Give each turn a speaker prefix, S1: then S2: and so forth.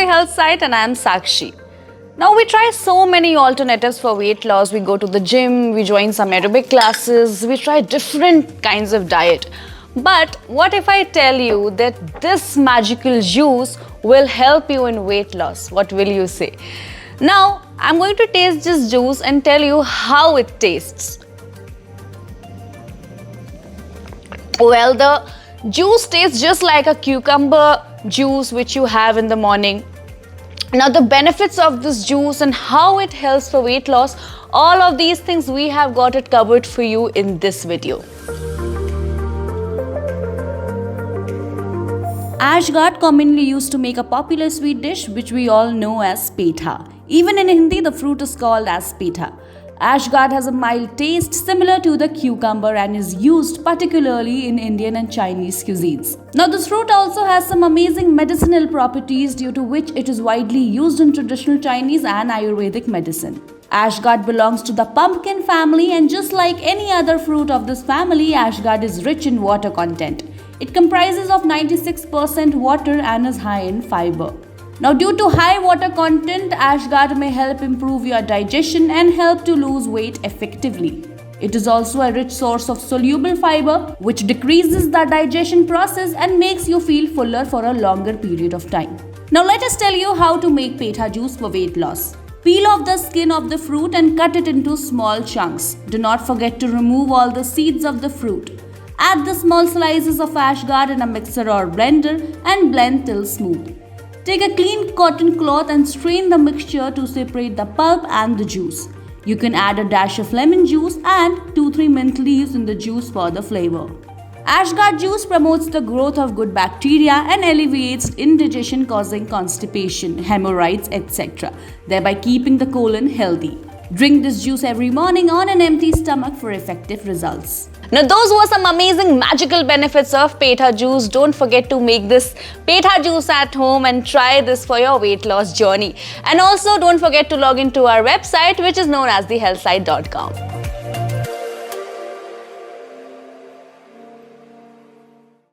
S1: Health Site and I am Sakshi. Now we try so many alternatives for weight loss. We go to the gym, we join some aerobic classes, we try different kinds of diet. But what if I tell you that this magical juice will help you in weight loss? What will you say? Now I'm going to taste this juice and tell you how it tastes. Well, the juice tastes just like a cucumber juice which you have in the morning. Now the benefits of this juice and how it helps for weight loss, all of these things we have got it covered for you in this video.
S2: Ashgard commonly used to make a popular sweet dish which we all know as petha. Even in Hindi, the fruit is called as petha. Ashgard has a mild taste similar to the cucumber and is used particularly in Indian and Chinese cuisines. Now this fruit also has some amazing medicinal properties due to which it is widely used in traditional Chinese and Ayurvedic medicine. Ashgard belongs to the pumpkin family, and just like any other fruit of this family, Ashgard is rich in water content. It comprises of 96% water and is high in fiber. Now, due to high water content, Ashgard may help improve your digestion and help to lose weight effectively. It is also a rich source of soluble fiber, which decreases the digestion process and makes you feel fuller for a longer period of time. Now, let us tell you how to make petha juice for weight loss. Peel off the skin of the fruit and cut it into small chunks. Do not forget to remove all the seeds of the fruit. Add the small slices of Ashgard in a mixer or blender and blend till smooth. Take a clean cotton cloth and strain the mixture to separate the pulp and the juice. You can add a dash of lemon juice and 2-3 mint leaves in the juice for the flavor. Ashgard juice promotes the growth of good bacteria and alleviates indigestion causing constipation, hemorrhoids, etc., thereby keeping the colon healthy. Drink this juice every morning on an empty stomach for effective results.
S1: Now those were some amazing magical benefits of petha juice. Don't forget to make this petha juice at home and try this for your weight loss journey. And also don't forget to log into our website, which is known as thehealthsite.com.